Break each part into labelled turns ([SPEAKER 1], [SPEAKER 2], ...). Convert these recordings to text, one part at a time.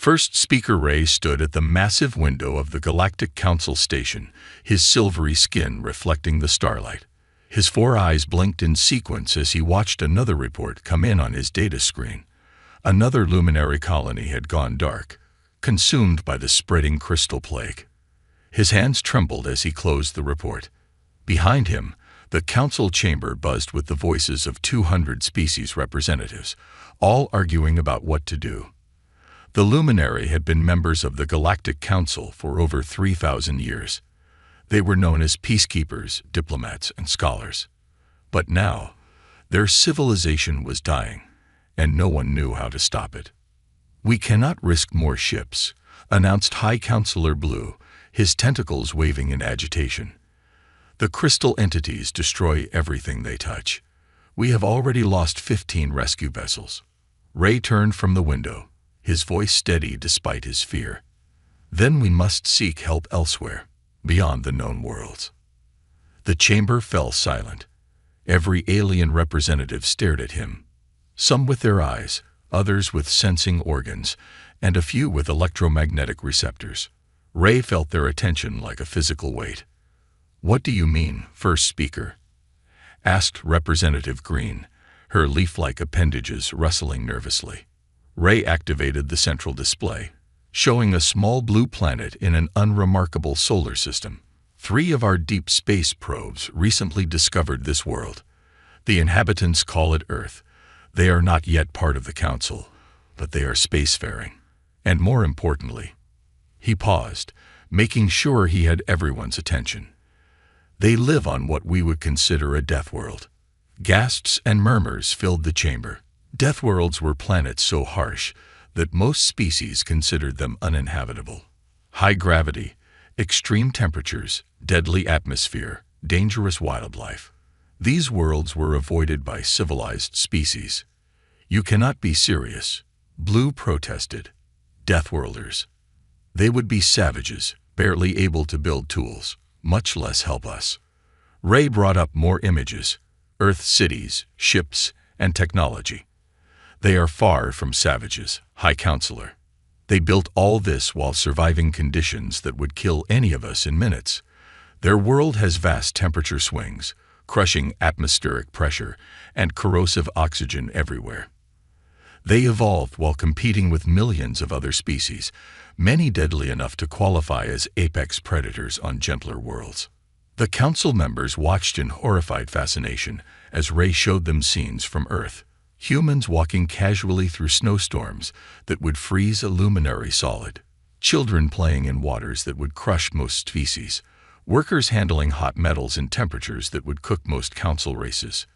[SPEAKER 1] First Speaker Ray stood at the massive window of the Galactic Council station, his silvery skin reflecting the starlight. His four eyes blinked in sequence as he watched another report come in on his data screen. Another luminary colony had gone dark, consumed by the spreading crystal plague. His hands trembled as he closed the report. Behind him, the council chamber buzzed with the voices of 200 species representatives, all arguing about what to do. The luminary had been members of the Galactic Council for over 3,000 years. They were known as peacekeepers, diplomats, and scholars. But now, their civilization was dying, and no one knew how to stop it. "We cannot risk more ships," announced High Counselor Blue, his tentacles waving in agitation. "The crystal entities destroy everything they touch. We have already lost 15 rescue vessels." Ray turned from the window, his voice steady despite his fear. "Then we must seek help elsewhere, beyond the known worlds." The chamber fell silent. Every alien representative stared at him, some with their eyes, others with sensing organs, and a few with electromagnetic receptors. Ray felt their attention like a physical weight. "What do you mean, First Speaker?" asked Representative Green, her leaf-like appendages rustling nervously. Ray activated the central display, showing a small blue planet in an unremarkable solar system. "3 of our deep space probes recently discovered this world. The inhabitants call it Earth. They are not yet part of the Council, but they are spacefaring. And more importantly," he paused, making sure he had everyone's attention, "they live on what we would consider a death world." Gasps and murmurs filled the chamber. Deathworlds were planets so harsh that most species considered them uninhabitable. High gravity, extreme temperatures, deadly atmosphere, dangerous wildlife. These worlds were avoided by civilized species. "You cannot be serious," Blue protested. "Deathworlders. They would be savages, barely able to build tools, much less help us." Ray brought up more images: Earth cities, ships, and technology. "They are far from savages, High Counselor. They built all this while surviving conditions that would kill any of us in minutes. Their world has vast temperature swings, crushing atmospheric pressure, and corrosive oxygen everywhere. They evolved while competing with millions of other species, many deadly enough to qualify as apex predators on gentler worlds." The council members watched in horrified fascination as Ray showed them scenes from Earth. Humans walking casually through snowstorms that would freeze a luminary solid. Children playing in waters that would crush most species. Workers handling hot metals in temperatures that would cook most council races.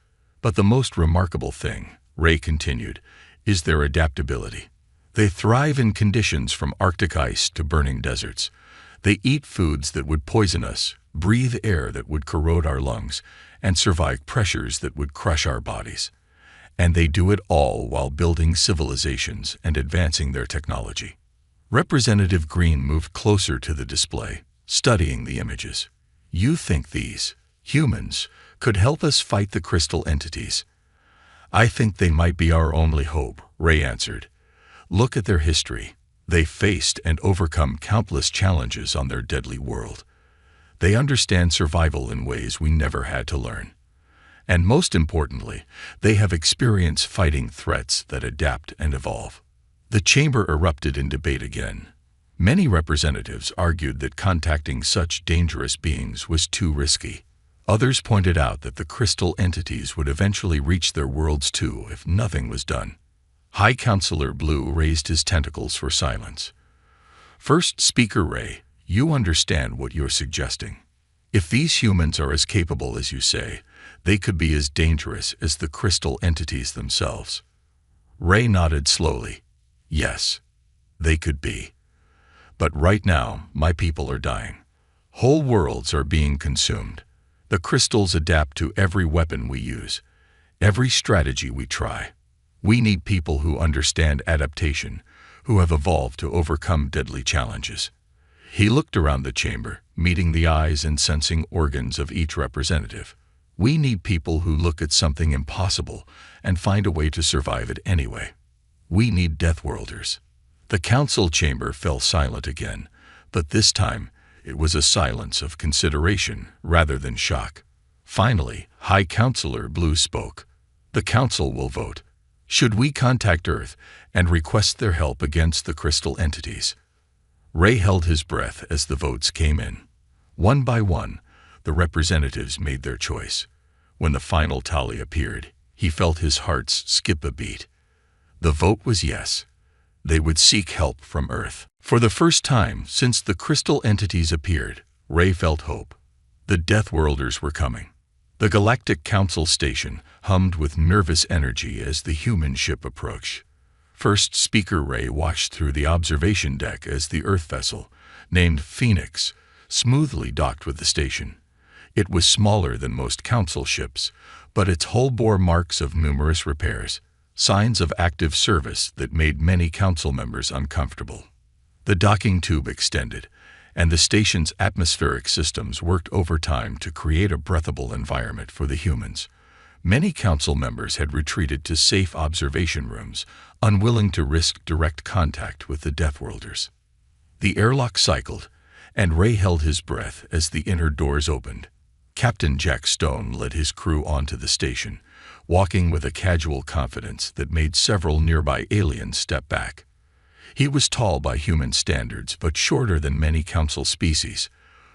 [SPEAKER 1] "But the most remarkable thing," Ray continued, "is their adaptability. They thrive in conditions from Arctic ice to burning deserts. They eat foods that would poison us, breathe air that would corrode our lungs, and survive pressures that would crush our bodies. And they do it all while building civilizations and advancing their technology." Representative Green moved closer to the display, studying the images. "You think these humans could help us fight the crystal entities?" "I think they might be our only hope," Ray answered. "Look at their history. They faced and overcome countless challenges on their deadly world. They understand survival in ways we never had to learn. And most importantly, they have experience fighting threats that adapt and evolve." The chamber erupted in debate again. Many representatives argued that contacting such dangerous beings was too risky. Others pointed out that the crystal entities would eventually reach their worlds too if nothing was done. High Counselor Blue raised his tentacles for silence. "First Speaker Ray, you understand what you're suggesting. If these humans are as capable as you say, they could be as dangerous as the crystal entities themselves." Ray nodded slowly. "Yes, they could be. But right now, my people are dying. Whole worlds are being consumed. The crystals adapt to every weapon we use, every strategy we try. We need people who understand adaptation, who have evolved to overcome deadly challenges." He looked around the chamber, meeting the eyes and sensing organs of each representative. "We need people who look at something impossible and find a way to survive it anyway. We need Deathworlders. The council chamber fell silent again, but this time it was a silence of consideration rather than shock. Finally, High Counselor Blue spoke. The council will vote. Should we contact Earth and request their help against the crystal entities? Ray held his breath as the votes came in. One by one, the representatives made their choice. When the final tally appeared, he felt his heart skip a beat. The vote was yes. They would seek help from Earth. For the first time since the crystal entities appeared, Ray felt hope. The Deathworlders were coming. The Galactic Council station hummed with nervous energy as the human ship approached. First Speaker Ray watched through the observation deck as the Earth vessel, named Phoenix, smoothly docked with the station. It was smaller than most council ships, but its hull bore marks of numerous repairs, signs of active service that made many council members uncomfortable. The docking tube extended, and the station's atmospheric systems worked overtime to create a breathable environment for the humans. Many council members had retreated to safe observation rooms, unwilling to risk direct contact with the Deathworlders. The airlock cycled, and Ray held his breath as the inner doors opened. Captain Jack Stone led his crew onto the station, walking with a casual confidence that made several nearby aliens step back. He was tall by human standards, but shorter than many council species.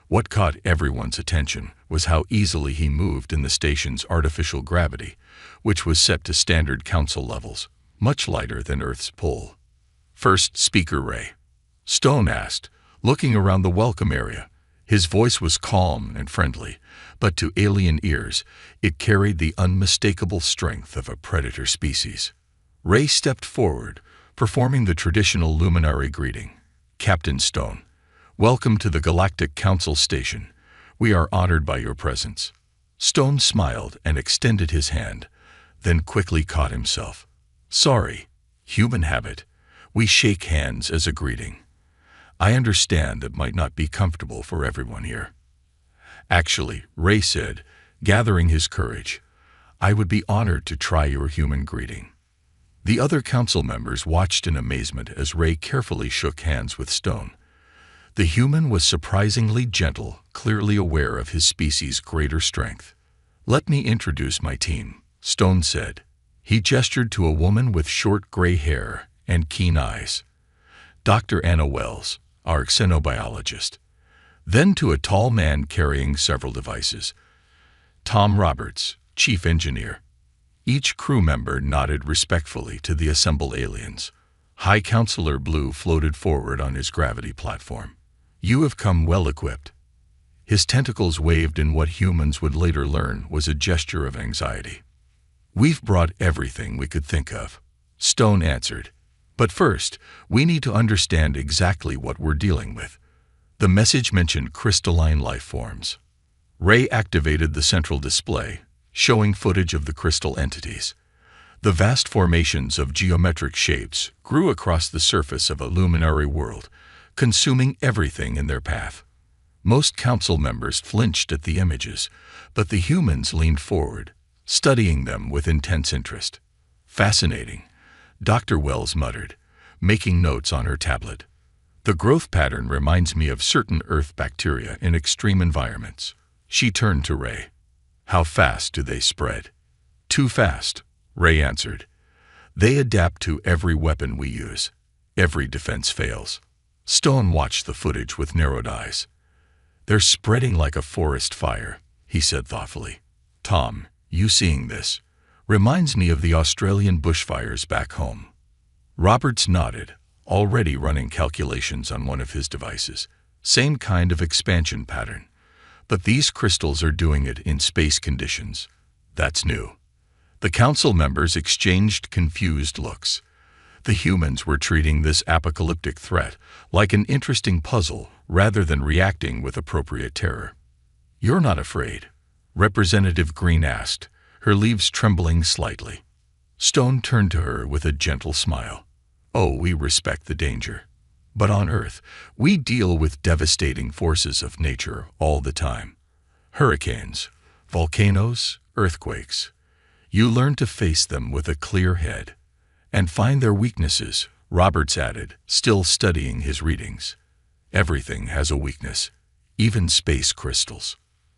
[SPEAKER 1] What caught everyone's attention was how easily he moved in the station's artificial gravity, which was set to standard council levels, much lighter than Earth's pull. First Speaker Ray, Stone asked, looking around the welcome area. His voice was calm and friendly, but to alien ears, it carried the unmistakable strength of a predator species. Ray stepped forward, performing the traditional luminary greeting. Captain Stone, welcome to the Galactic Council Station. We are honored by your presence. Stone smiled and extended his hand, then quickly caught himself. Sorry, human habit. We shake hands as a greeting. I understand that might not be comfortable for everyone here. Actually, Ray said, gathering his courage, I would be honored to try your human greeting. The other council members watched in amazement as Ray carefully shook hands with Stone. The human was surprisingly gentle, clearly aware of his species' greater strength. Let me introduce my team, Stone said. He gestured to a woman with short gray hair and keen eyes. Dr. Anna Wells, our xenobiologist. Then to a tall man carrying several devices. Tom Roberts, chief engineer. Each crew member nodded respectfully to the assembled aliens. High Counselor Blue floated forward on his gravity platform. You have come well equipped. His tentacles waved in what humans would later learn was a gesture of anxiety. We've brought everything we could think of, Stone answered. But first, we need to understand exactly what we're dealing with. The message mentioned crystalline life forms. Ray activated the central display, showing footage of the crystal entities. The vast formations of geometric shapes grew across the surface of a luminary world, consuming everything in their path. Most council members flinched at the images, but the humans leaned forward, studying them with intense interest. Fascinating, Dr. Wells muttered, making notes on her tablet. The growth pattern reminds me of certain Earth bacteria in extreme environments. She turned to Ray. How fast do they spread? Too fast, Ray answered. They adapt to every weapon we use. Every defense fails. Stone watched the footage with narrowed eyes. They're spreading like a forest fire, he said thoughtfully. Tom, you seeing this? Reminds me of the Australian bushfires back home. Roberts nodded, already running calculations on one of his devices. Same kind of expansion pattern. But these crystals are doing it in space conditions. That's new. The council members exchanged confused looks. The humans were treating this apocalyptic threat like an interesting puzzle rather than reacting with appropriate terror. You're not afraid? Representative Green asked, her leaves trembling slightly. Stone turned to her with a gentle smile. Oh, we respect the danger. But on Earth, we deal with devastating forces of nature all the time. Hurricanes, volcanoes, earthquakes. You learn to face them with a clear head and find their weaknesses Roberts added, still studying his readings. Everything has a weakness, even space crystals.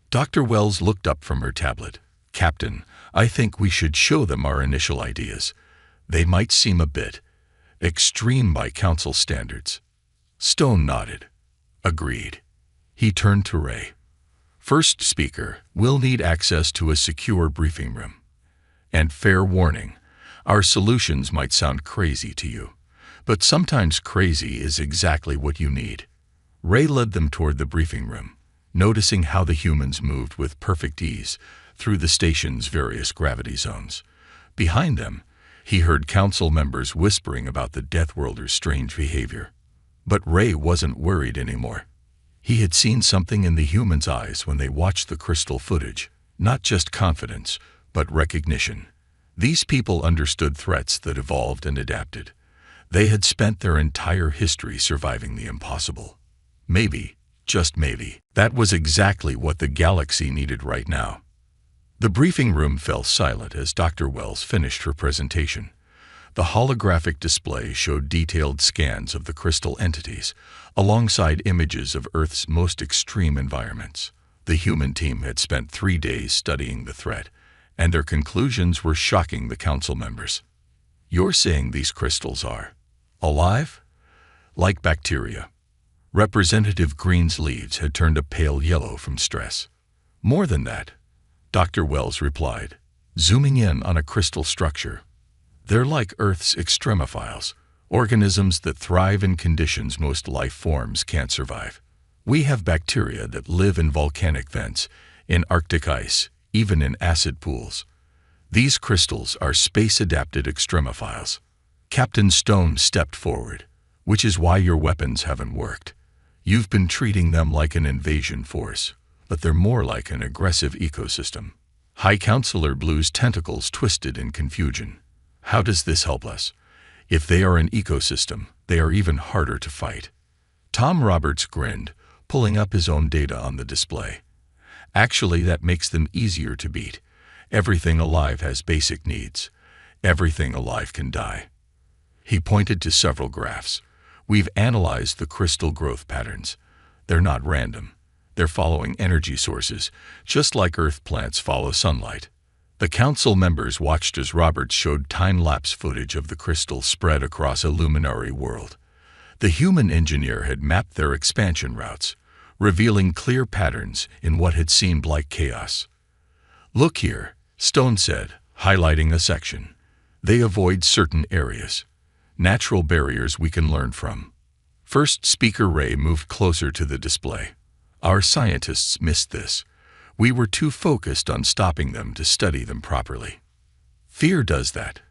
[SPEAKER 1] Dr. Wells looked up from her tablet. Captain, I think we should show them our initial ideas. They might seem a bit extreme by council standards. Stone nodded. Agreed. He turned to Ray. First speaker, we'll need access to a secure briefing room. And fair warning, our solutions might sound crazy to you, but sometimes crazy is exactly what you need. Ray led them toward the briefing room, noticing how the humans moved with perfect ease through the station's various gravity zones. Behind them, he heard council members whispering about the Deathworlders' strange behavior. But Ray wasn't worried anymore. He had seen something in the humans' eyes when they watched the crystal footage, not just confidence, but recognition. These people understood threats that evolved and adapted. They had spent their entire history surviving the impossible. Maybe, just maybe, that was exactly what the galaxy needed right now. The briefing room fell silent as Dr. Wells finished her presentation. The holographic display showed detailed scans of the crystal entities, alongside images of Earth's most extreme environments. The human team had spent 3 days studying the threat, and their conclusions were shocking the council members. You're saying these crystals are alive? Like bacteria. Representative Green's leaves had turned a pale yellow from stress. More than that, Dr. Wells replied, zooming in on a crystal structure. They're like Earth's extremophiles, organisms that thrive in conditions most life forms can't survive. We have bacteria that live in volcanic vents, in Arctic ice, even in acid pools. These crystals are space-adapted extremophiles. Captain Stone stepped forward, which is why your weapons haven't worked. You've been treating them like an invasion force, but they're more like an aggressive ecosystem. High Counselor Blue's tentacles twisted in confusion. How does this help us? If they are an ecosystem, they are even harder to fight. Tom Roberts grinned, pulling up his own data on the display. Actually, that makes them easier to beat. Everything alive has basic needs. Everything alive can die. He pointed to several graphs. We've analyzed the crystal growth patterns. They're not random. They're following energy sources, just like Earth plants follow sunlight. The council members watched as Roberts showed time-lapse footage of the crystals spread across a luminary world. The human engineer had mapped their expansion routes, revealing clear patterns in what had seemed like chaos. Look here, Stone said, highlighting a section. They avoid certain areas. Natural barriers we can learn from. First speaker Ray moved closer to the display. Our scientists missed this. We were too focused on stopping them to study them properly. Fear does that,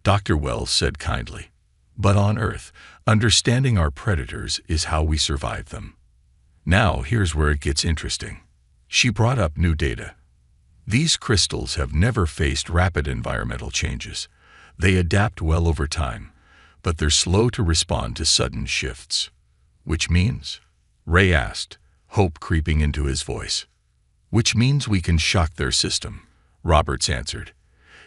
[SPEAKER 1] Dr. Wells said kindly. But on Earth, understanding our predators is how we survive them. Now here's where it gets interesting. She brought up new data. These crystals have never faced rapid environmental changes. They adapt well over time, but they're slow to respond to sudden shifts. Which means? Ray asked, hope creeping into his voice. Which means we can shock their system, Roberts answered.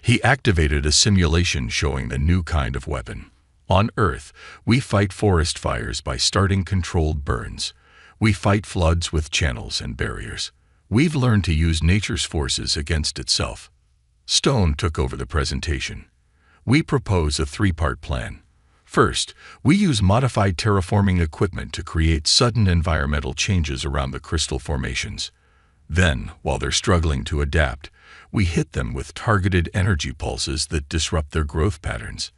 [SPEAKER 1] He activated a simulation showing a new kind of weapon. On Earth, we fight forest fires by starting controlled burns. We fight floods with channels and barriers. We've learned to use nature's forces against itself. Stone took over the presentation. We propose a 3-part plan. First, we use modified terraforming equipment to create sudden environmental changes around the crystal formations. Then, while they're struggling to adapt, we hit them with targeted energy pulses that disrupt their growth patterns.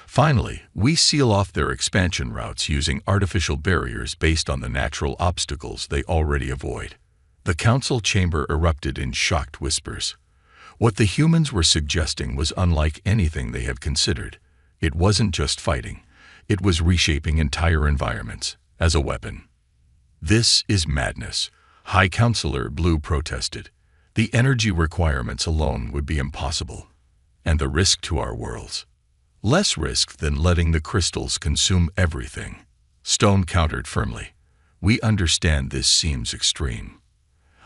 [SPEAKER 1] Finally, we seal off their expansion routes using artificial barriers based on the natural obstacles they already avoid. The council chamber erupted in shocked whispers. What the humans were suggesting was unlike anything they had considered. It wasn't just fighting. It was reshaping entire environments as a weapon. This is madness, High Counselor Blue protested. The energy requirements alone would be impossible. And the risk to our worlds. Less risk than letting the crystals consume everything. Stone countered firmly. We understand this seems extreme.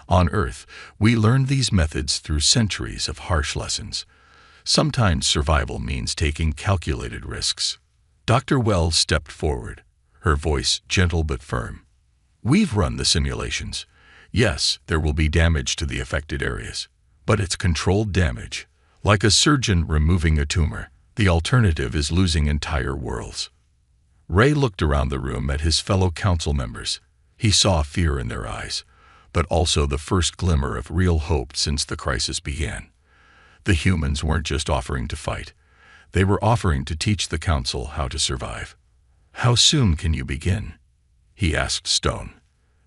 [SPEAKER 1] On Earth, we learned these methods through centuries of harsh lessons. Sometimes survival means taking calculated risks. Dr. Wells stepped forward, her voice gentle but firm. We've run the simulations. Yes, there will be damage to the affected areas, but it's controlled damage. Like a surgeon removing a tumor, the alternative is losing entire worlds. Ray looked around the room at his fellow council members. He saw fear in their eyes, but also the first glimmer of real hope since the crisis began. The humans weren't just offering to fight. They were offering to teach the council how to survive. "How soon can you begin?" he asked Stone.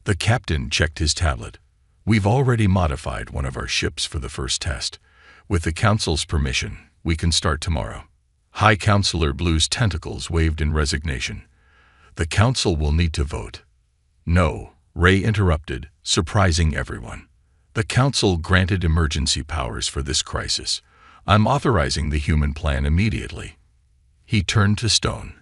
[SPEAKER 1] The captain checked his tablet. "We've already modified one of our ships for the first test. With the council's permission, we can start tomorrow." High Counselor Blue's tentacles waved in resignation. "The council will need to vote." "No," Ray interrupted, surprising everyone. "The council granted emergency powers for this crisis. I'm authorizing the human plan immediately." He turned to Stone.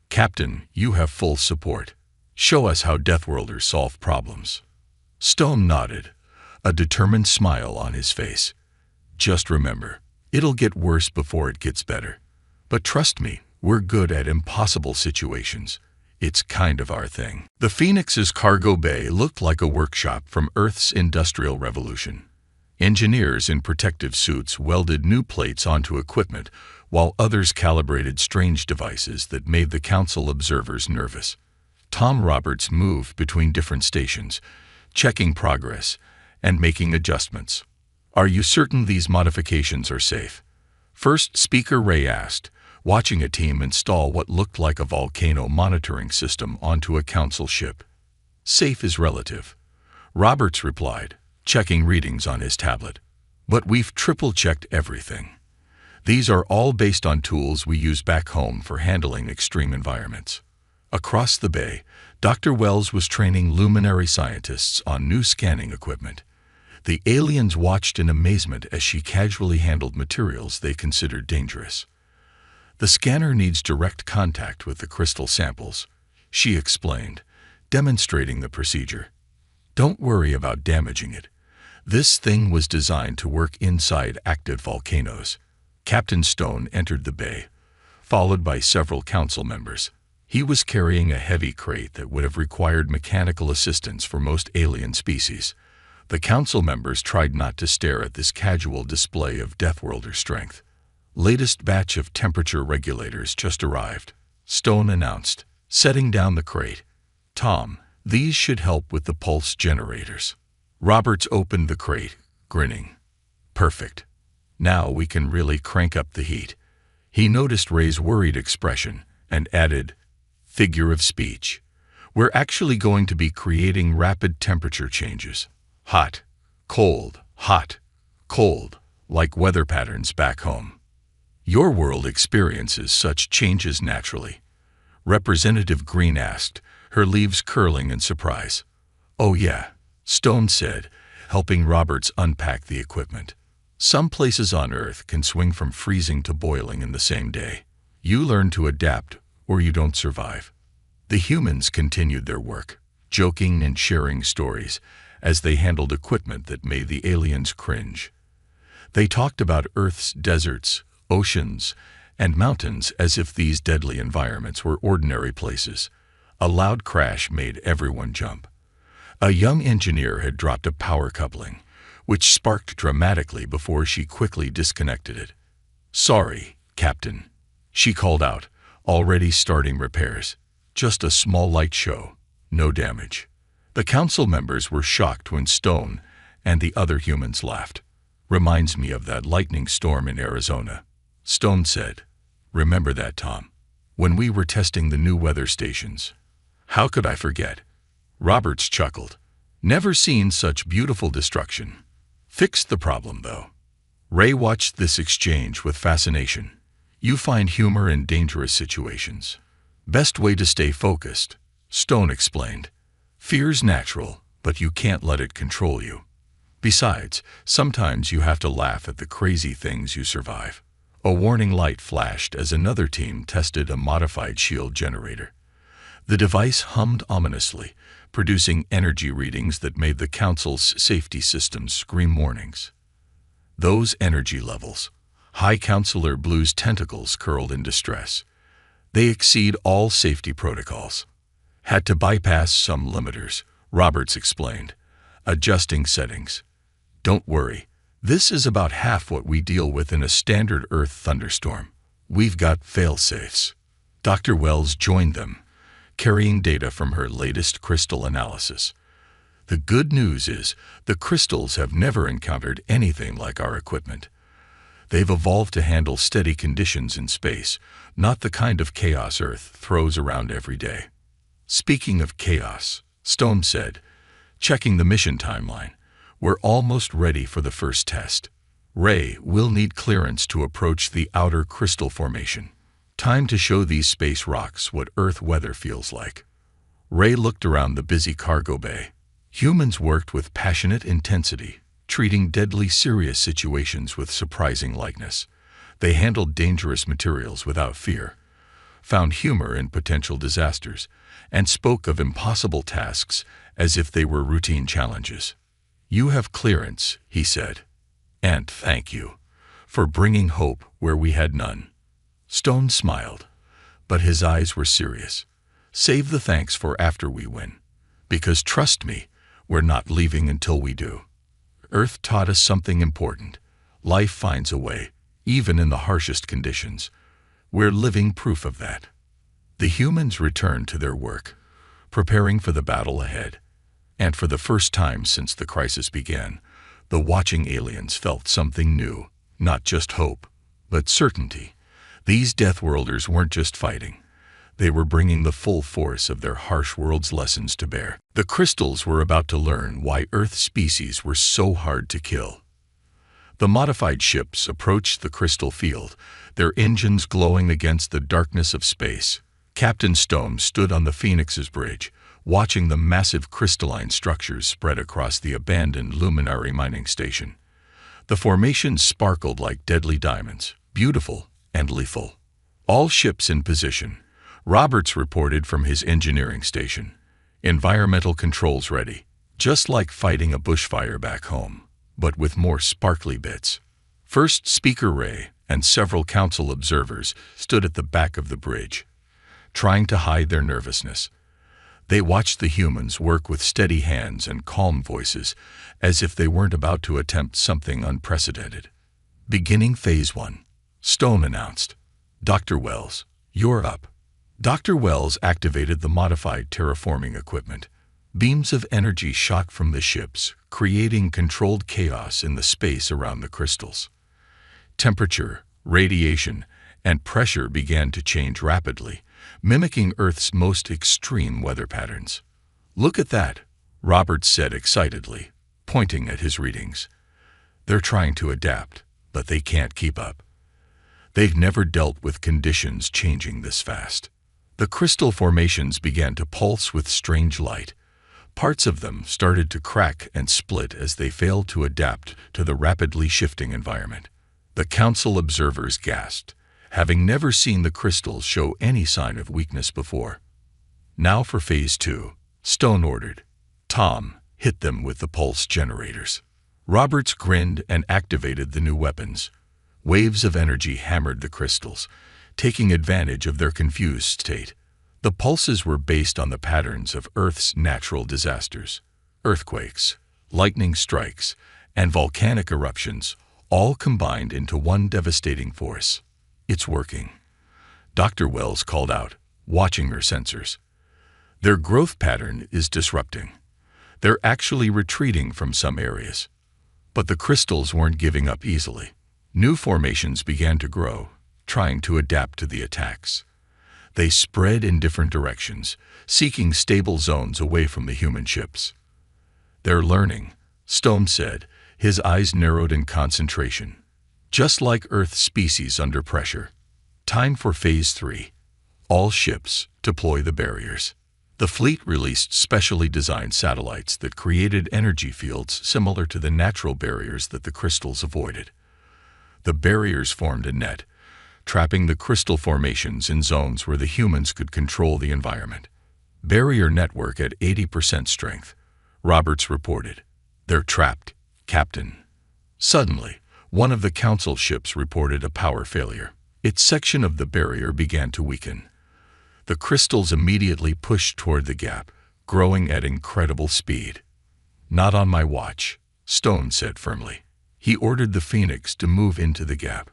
[SPEAKER 1] "Captain, you have full support. Show us how Deathworlders solve problems." Stone nodded, a determined smile on his face. "Just remember, it'll get worse before it gets better. But trust me, we're good at impossible situations. It's kind of our thing." The Phoenix's cargo bay looked like a workshop from Earth's Industrial Revolution. Engineers in protective suits welded new plates onto equipment, while others calibrated strange devices that made the council observers nervous. Tom Roberts moved between different stations, checking progress and making adjustments. "Are you certain these modifications are safe?" First Speaker Ray asked, watching a team install what looked like a volcano monitoring system onto a council ship. "Safe is relative," Roberts replied, checking readings on his tablet. "But we've triple-checked everything. These are all based on tools we use back home for handling extreme environments." Across the bay, Dr. Wells was training luminary scientists on new scanning equipment. The aliens watched in amazement as she casually handled materials they considered dangerous. "The scanner needs direct contact with the crystal samples," she explained, demonstrating the procedure. "Don't worry about damaging it. This thing was designed to work inside active volcanoes." Captain Stone entered the bay, followed by several council members. He was carrying a heavy crate that would have required mechanical assistance for most alien species. The council members tried not to stare at this casual display of Deathworlder strength. "Latest batch of temperature regulators just arrived," Stone announced, setting down the crate. "Tom, these should help with the pulse generators." Roberts opened the crate, grinning. "Perfect. Now we can really crank up the heat." He noticed Ray's worried expression and added, "Figure of speech. We're actually going to be creating rapid temperature changes. Hot, cold, like weather patterns back home. Your world experiences such changes naturally." Representative Green asked, her leaves curling in surprise. "Oh yeah," Stone said, helping Roberts unpack the equipment. "Some places on Earth can swing from freezing to boiling in the same day. You learn to adapt, or you don't survive." The humans continued their work, joking and sharing stories, as they handled equipment that made the aliens cringe. They talked about Earth's deserts, oceans, and mountains as if these deadly environments were ordinary places. A loud crash made everyone jump. A young engineer had dropped a power coupling, which sparked dramatically before she quickly disconnected it. "Sorry, Captain," she called out, already starting repairs. "Just a small light show, no damage." The council members were shocked when Stone and the other humans laughed. "Reminds me of that lightning storm in Arizona," Stone said. "Remember that, Tom? When we were testing the new weather stations." "How could I forget?" Roberts chuckled. "Never seen such beautiful destruction." Fixed the problem, though. Ray watched this exchange with fascination. "You find humor in dangerous situations. Best way to stay focused," Stone explained. "Fear's natural, but you can't let it control you. Besides, sometimes you have to laugh at the crazy things you survive." A warning light flashed as another team tested a modified shield generator. The device hummed ominously, producing energy readings that made the council's safety systems scream warnings. Those energy levels. High Counselor Blue's tentacles curled in distress. They exceed all safety protocols. Had to bypass some limiters, Roberts explained, adjusting settings. Don't worry, this is about half what we deal with in a standard Earth thunderstorm. We've got fail-safes. Dr. Wells joined them, carrying data from her latest crystal analysis. The good news is the crystals have never encountered anything like our equipment. They've evolved to handle steady conditions in space, not the kind of chaos Earth throws around every day. Speaking of chaos, Stone said, checking the mission timeline, we're almost ready for the first test. Ray, we'll need clearance to approach the outer crystal formation. Time to show these space rocks what Earth weather feels like. Ray looked around the busy cargo bay. Humans worked with passionate intensity, treating deadly serious situations with surprising lightness. They handled dangerous materials without fear, found humor in potential disasters, and spoke of impossible tasks as if they were routine challenges. You have clearance, he said, and thank you for bringing hope where we had none. Stone smiled, but his eyes were serious. Save the thanks for after we win, because trust me, we're not leaving until we do. Earth taught us something important. Life finds a way, even in the harshest conditions. We're living proof of that. The humans returned to their work, preparing for the battle ahead. And for the first time since the crisis began, the watching aliens felt something new, not just hope, but certainty. These Deathworlders weren't just fighting. They were bringing the full force of their harsh world's lessons to bear. The crystals were about to learn why Earth species were so hard to kill. The modified ships approached the crystal field, their engines glowing against the darkness of space. Captain Stone stood on the Phoenix's bridge, watching the massive crystalline structures spread across the abandoned luminary mining station. The formations sparkled like deadly diamonds, beautiful and lethal. All ships in position, Roberts reported from his engineering station. Environmental controls ready, just like fighting a bushfire back home, but with more sparkly bits. First Speaker Ray and several council observers stood at the back of the bridge, trying to hide their nervousness. They watched the humans work with steady hands and calm voices, as if they weren't about to attempt something unprecedented. Beginning Phase 1, Stone announced. Dr. Wells, you're up. Dr. Wells activated the modified terraforming equipment. Beams of energy shot from the ships, creating controlled chaos in the space around the crystals. Temperature, radiation, and pressure began to change rapidly, mimicking Earth's most extreme weather patterns. Look at that, Roberts said excitedly, pointing at his readings. They're trying to adapt, but they can't keep up. They've never dealt with conditions changing this fast. The crystal formations began to pulse with strange light. Parts of them started to crack and split as they failed to adapt to the rapidly shifting environment. The council observers gasped, having never seen the crystals show any sign of weakness before. Now for Phase 2, Stone ordered. Tom, hit them with the pulse generators. Roberts grinned and activated the new weapons. Waves of energy hammered the crystals, taking advantage of their confused state. The pulses were based on the patterns of Earth's natural disasters. Earthquakes, lightning strikes, and volcanic eruptions all combined into one devastating force. It's working, Dr. Wells called out, watching her sensors. Their growth pattern is disrupting. They're actually retreating from some areas. But the crystals weren't giving up easily. New formations began to grow, trying to adapt to the attacks. They spread in different directions, seeking stable zones away from the human ships. They're learning, Stone said, his eyes narrowed in concentration. Just like Earth species under pressure. Time for Phase 3. All ships, deploy the barriers. The fleet released specially designed satellites that created energy fields similar to the natural barriers that the crystals avoided. The barriers formed a net, trapping the crystal formations in zones where the humans could control the environment. Barrier network at 80% strength, Roberts reported. They're trapped, Captain. Suddenly, one of the council ships reported a power failure. Its section of the barrier began to weaken. The crystals immediately pushed toward the gap, growing at incredible speed. "Not on my watch," Stone said firmly. He ordered the Phoenix to move into the gap.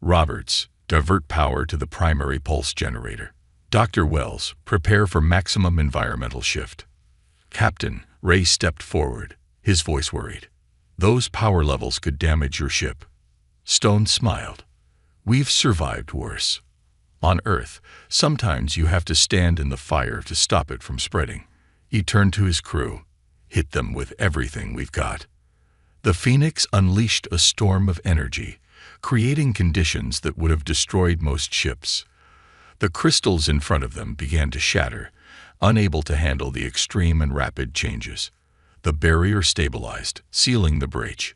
[SPEAKER 1] "Roberts, divert power to the primary pulse generator. Dr. Wells, prepare for maximum environmental shift." "Captain," Ray stepped forward, his voice worried. "Those power levels could damage your ship." Stone smiled. "We've survived worse. On Earth, sometimes you have to stand in the fire to stop it from spreading." He turned to his crew. "Hit them with everything we've got." The Phoenix unleashed a storm of energy, creating conditions that would have destroyed most ships. The crystals in front of them began to shatter, unable to handle the extreme and rapid changes. The barrier stabilized, sealing the breach.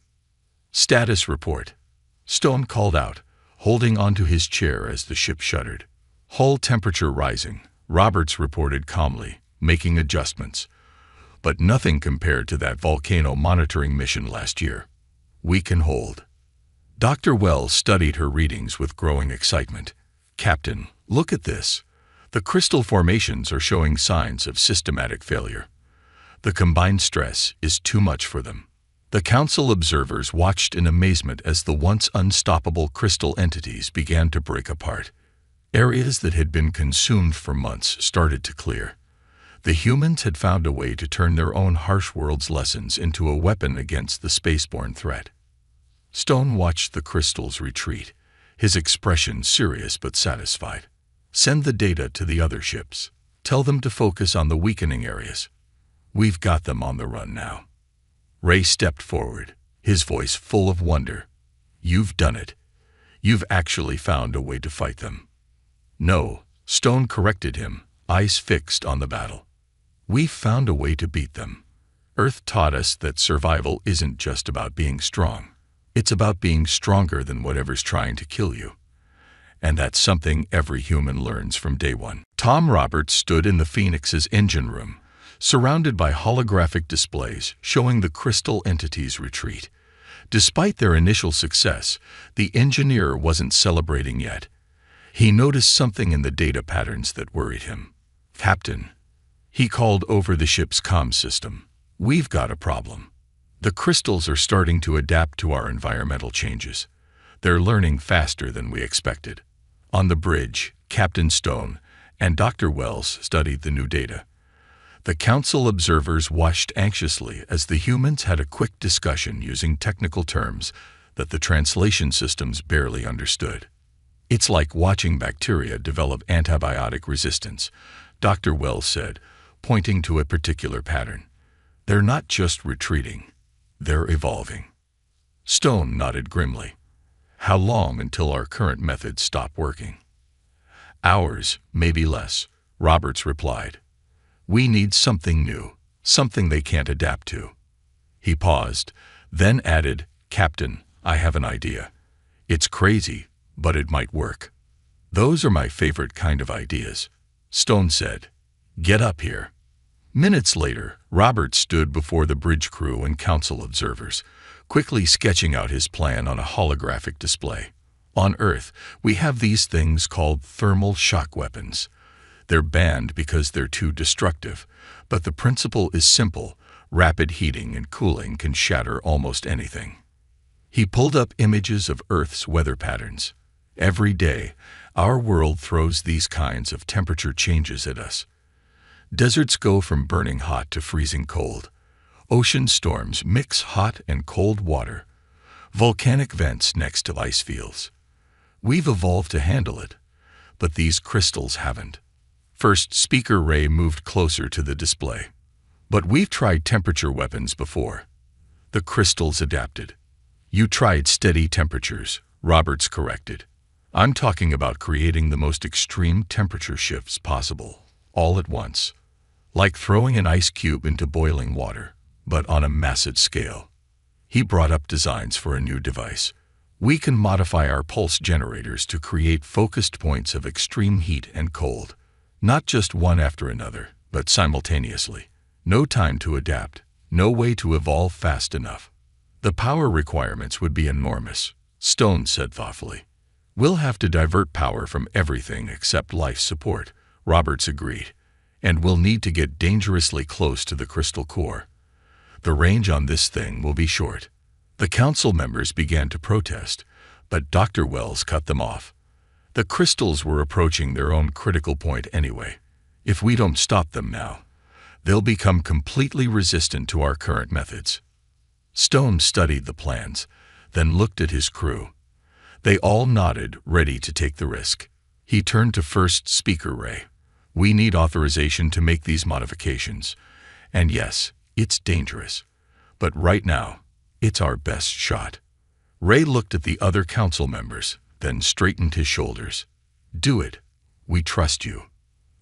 [SPEAKER 1] "Status report," Stone called out, holding onto his chair as the ship shuddered. "Hull temperature rising," Roberts reported calmly, making adjustments. "But nothing compared to that volcano monitoring mission last year. We can hold." Dr. Wells studied her readings with growing excitement. "Captain, look at this. The crystal formations are showing signs of systematic failure. The combined stress is too much for them." The council observers watched in amazement as the once unstoppable crystal entities began to break apart. Areas that had been consumed for months started to clear. The humans had found a way to turn their own harsh world's lessons into a weapon against the spaceborne threat. Stone watched the crystals retreat, his expression serious but satisfied. "Send the data to the other ships. Tell them to focus on the weakening areas. We've got them on the run now." Ray stepped forward, his voice full of wonder. "You've done it. You've actually found a way to fight them." "No," Stone corrected him, eyes fixed on the battle. "We've found a way to beat them. Earth taught us that survival isn't just about being strong. It's about being stronger than whatever's trying to kill you. And that's something every human learns from day one." Tom Roberts stood in the Phoenix's engine room, surrounded by holographic displays showing the crystal entities retreat. Despite their initial success, the engineer wasn't celebrating yet. He noticed something in the data patterns that worried him. "Captain," he called over the ship's comm system, "we've got a problem. The crystals are starting to adapt to our environmental changes. They're learning faster than we expected." On the bridge, Captain Stone and Dr. Wells studied the new data. The council observers watched anxiously as the humans had a quick discussion using technical terms that the translation systems barely understood. "It's like watching bacteria develop antibiotic resistance," Dr. Wells said, pointing to a particular pattern. "They're not just retreating, they're evolving." Stone nodded grimly. "How long until our current methods stop working?" "Hours, maybe less," Roberts replied. "We need something new, something they can't adapt to." He paused, then added, "Captain, I have an idea. It's crazy, but it might work." "Those are my favorite kind of ideas," Stone said. "Get up here." Minutes later, Roberts stood before the bridge crew and council observers, quickly sketching out his plan on a holographic display. "On Earth, we have these things called thermal shock weapons. They're banned because they're too destructive, but the principle is simple. Rapid heating and cooling can shatter almost anything." He pulled up images of Earth's weather patterns. "Every day, our world throws these kinds of temperature changes at us. Deserts go from burning hot to freezing cold. Ocean storms mix hot and cold water. Volcanic vents next to ice fields. We've evolved to handle it, but these crystals haven't." First Speaker Ray moved closer to the display. "But we've tried temperature weapons before." The crystals adapted. "You tried steady temperatures," Roberts corrected. "I'm talking about creating the most extreme temperature shifts possible, all at once. Like throwing an ice cube into boiling water, but on a massive scale." He brought up designs for a new device. "We can modify our pulse generators to create focused points of extreme heat and cold. Not just one after another, but simultaneously. No time to adapt, no way to evolve fast enough. The power requirements would be enormous," Stone said thoughtfully. "We'll have to divert power from everything except life support," Roberts agreed. "And we'll need to get dangerously close to the crystal core. The range on this thing will be short." The council members began to protest, but Dr. Wells cut them off. The crystals were approaching their own critical point anyway. If we don't stop them now, they'll become completely resistant to our current methods. Stone studied the plans, then looked at his crew. They all nodded, ready to take the risk. He turned to first speaker Ray. "We need authorization to make these modifications. And yes, it's dangerous. But right now, it's our best shot." Ray looked at the other council members, then straightened his shoulders. "Do it. We trust you."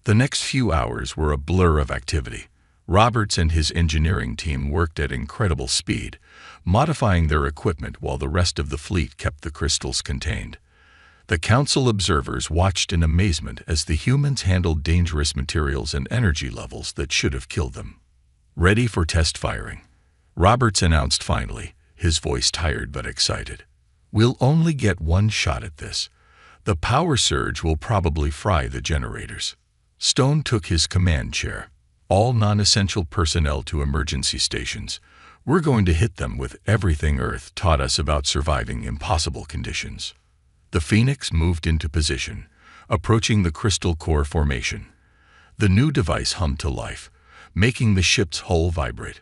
[SPEAKER 1] The next few hours were a blur of activity. Roberts and his engineering team worked at incredible speed, modifying their equipment while the rest of the fleet kept the crystals contained. The council observers watched in amazement as the humans handled dangerous materials and energy levels that should have killed them. "Ready for test firing," Roberts announced finally, his voice tired but excited. "We'll only get one shot at this. The power surge will probably fry the generators." Stone took his command chair. "All non-essential personnel to emergency stations. We're going to hit them with everything Earth taught us about surviving impossible conditions." The Phoenix moved into position, approaching the crystal core formation. The new device hummed to life, making the ship's hull vibrate.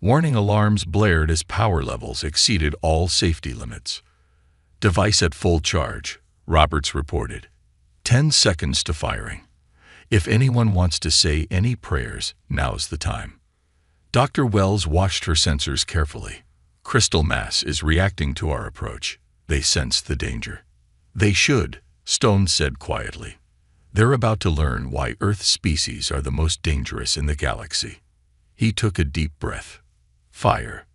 [SPEAKER 1] Warning alarms blared as power levels exceeded all safety limits. "Device at full charge," Roberts reported. 10 seconds to firing. "If anyone wants to say any prayers, now's the time." Dr. Wells watched her sensors carefully. "Crystal mass is reacting to our approach. They sense the danger." "They should," Stone said quietly. "They're about to learn why Earth species are the most dangerous in the galaxy." He took a deep breath. Fire.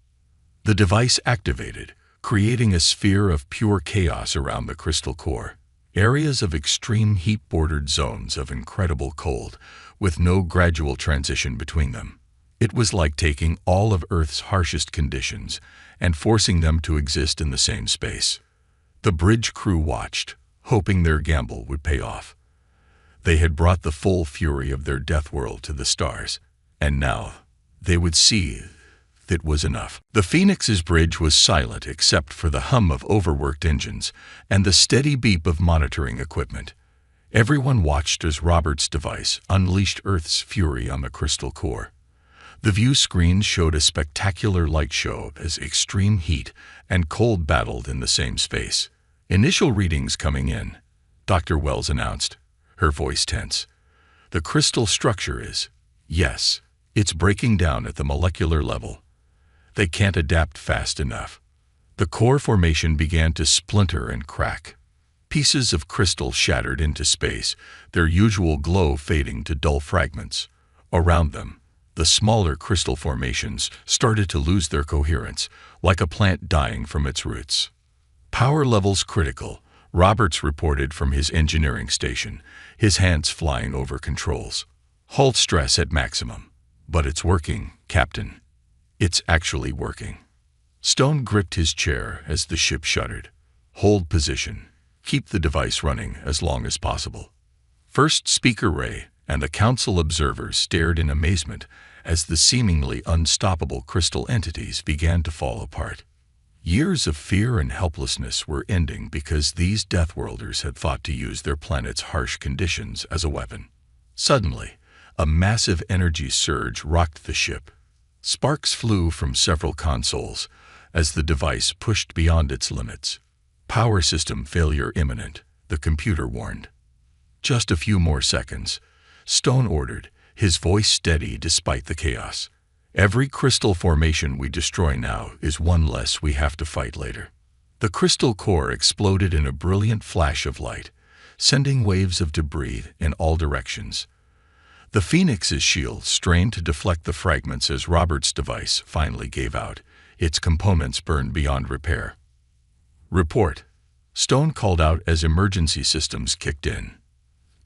[SPEAKER 1] The device activated, creating a sphere of pure chaos around the crystal core. Areas of extreme heat bordered zones of incredible cold, with no gradual transition between them. It was like taking all of Earth's harshest conditions and forcing them to exist in the same space. The bridge crew watched, hoping their gamble would pay off. They had brought the full fury of their death world to the stars, and now they would see it was enough. The Phoenix's bridge was silent except for the hum of overworked engines and the steady beep of monitoring equipment. Everyone watched as Robert's device unleashed Earth's fury on the crystal core. The view screens showed a spectacular light show as extreme heat and cold battled in the same space. "Initial readings coming in," Dr. Wells announced, her voice tense. "The crystal structure is, yes, it's breaking down at the molecular level. They can't adapt fast enough." The core formation began to splinter and crack. Pieces of crystal shattered into space, their usual glow fading to dull fragments. Around them, the smaller crystal formations started to lose their coherence, like a plant dying from its roots. "Power levels critical," Roberts reported from his engineering station, his hands flying over controls. "Hull stress at maximum. But it's working, Captain. It's actually working." Stone gripped his chair as the ship shuddered. "Hold position. Keep the device running as long as possible." First Speaker Ray and the council observers stared in amazement as the seemingly unstoppable crystal entities began to fall apart. Years of fear and helplessness were ending because these Deathworlders had thought to use their planet's harsh conditions as a weapon. Suddenly, a massive energy surge rocked the ship. Sparks flew from several consoles as the device pushed beyond its limits. "Power system failure imminent," the computer warned. "Just a few more seconds," Stone ordered, his voice steady despite the chaos. "Every crystal formation we destroy now is one less we have to fight later." The crystal core exploded in a brilliant flash of light, sending waves of debris in all directions. The Phoenix's shield strained to deflect the fragments as Robert's device finally gave out, its components burned beyond repair. "Report," Stone called out as emergency systems kicked in.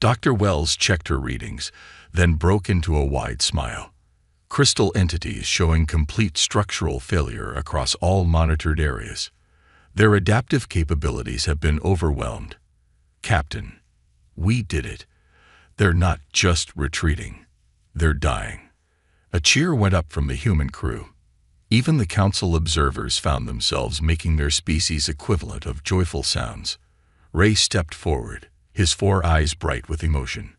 [SPEAKER 1] Dr. Wells checked her readings, then broke into a wide smile. "Crystal entities showing complete structural failure across all monitored areas. Their adaptive capabilities have been overwhelmed. Captain, we did it. They're not just retreating. They're dying. A cheer went up from the human crew. Even the council observers found themselves making their species equivalent of joyful sounds. Ray stepped forward, his 4 eyes bright with emotion.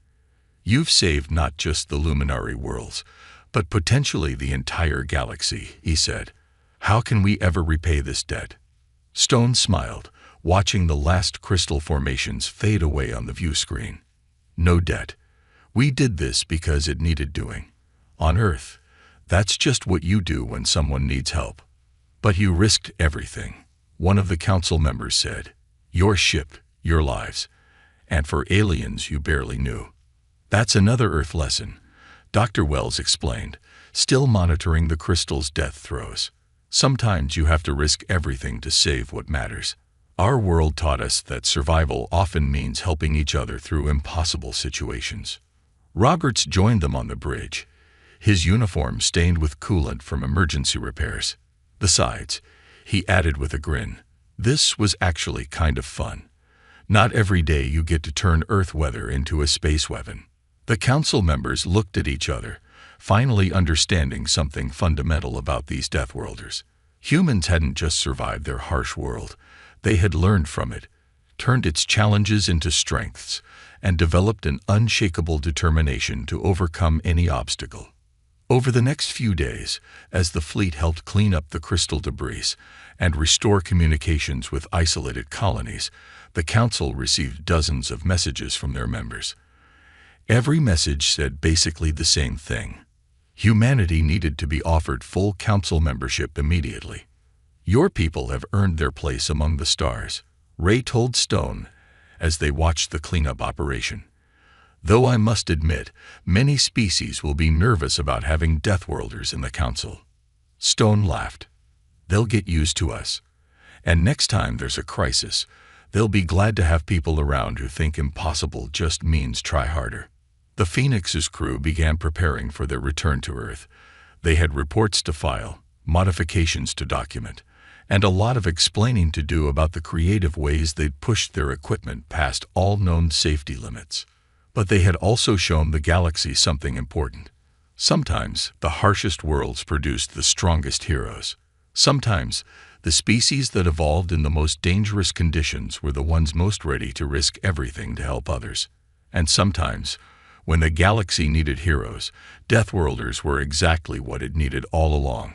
[SPEAKER 1] "You've saved not just the luminary worlds, but potentially the entire galaxy," he said. "How can we ever repay this debt?" Stone smiled, watching the last crystal formations fade away on the view screen. "No debt. We did this because it needed doing. On Earth, that's just what you do when someone needs help." "But you risked everything," one of the council members said. "Your ship, your lives. And for aliens you barely knew." "That's another Earth lesson," Dr. Wells explained, still monitoring the crystal's death throes. "Sometimes you have to risk everything to save what matters. Our world taught us that survival often means helping each other through impossible situations." Roberts joined them on the bridge, his uniform stained with coolant from emergency repairs. "Besides," he added with a grin, "this was actually kind of fun. Not every day you get to turn Earth weather into a space weapon." The council members looked at each other, finally understanding something fundamental about these Deathworlders. Humans hadn't just survived their harsh world. They had learned from it, turned its challenges into strengths, and developed an unshakable determination to overcome any obstacle. Over the next few days, as the fleet helped clean up the crystal debris and restore communications with isolated colonies, the council received dozens of messages from their members. Every message said basically the same thing. Humanity needed to be offered full council membership immediately. "Your people have earned their place among the stars," Ray told Stone as they watched the cleanup operation. "Though I must admit, many species will be nervous about having Deathworlders in the council." Stone laughed. "They'll get used to us. And next time there's a crisis, they'll be glad to have people around who think impossible just means try harder." The Phoenix's crew began preparing for their return to Earth. They had reports to file, modifications to document, and a lot of explaining to do about the creative ways they'd pushed their equipment past all known safety limits. But they had also shown the galaxy something important. Sometimes the harshest worlds produced the strongest heroes. Sometimes the species that evolved in the most dangerous conditions were the ones most ready to risk everything to help others. And sometimes, when the galaxy needed heroes, Deathworlders were exactly what it needed all along.